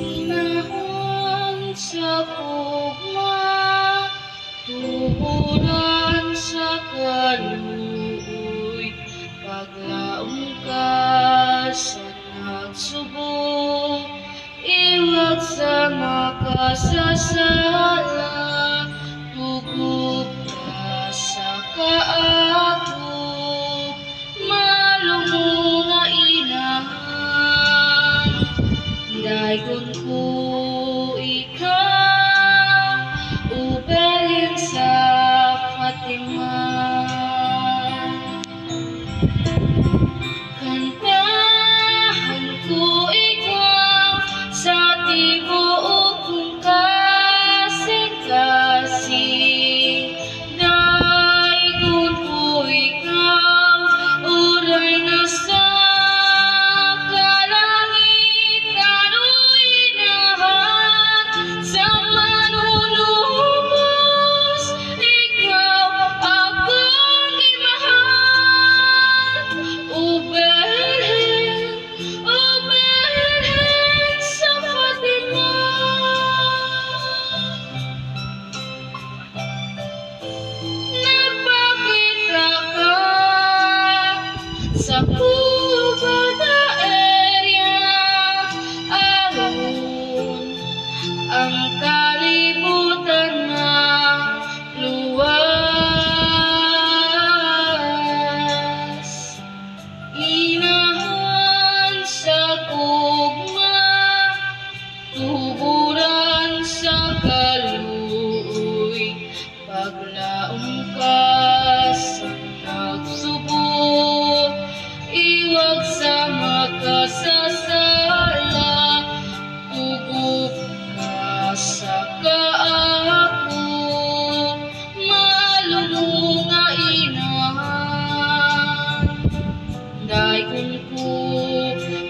Inahon sa pugma, tuburan sa kaluoy, paglaom ka sa nagsubok, iwag sa makasasala, tugog ka sa kaakop, malungo nga inahan, dayon ko ikaw, ubalin sa Fatima. Kantahan ko ikaw sa tibuok kong kasing-kasing, dayon ko ikaw, uray na sa kalangit, kano'y inahan sa manunubos, ikaw akong imahal, ubalhin sa Fatima. Nagpakita ka sa Cuba na area, aron ang kalibutan na luwas. Inahan sa gugma, tuburan sa kaluoy, paglaom ka sa nagsubok, iwag sa makasasala, tugog ka sa kaakop, malungo nga inahan, dayon ko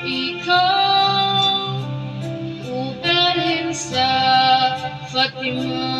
ikaw, ubalhin sa Fatima.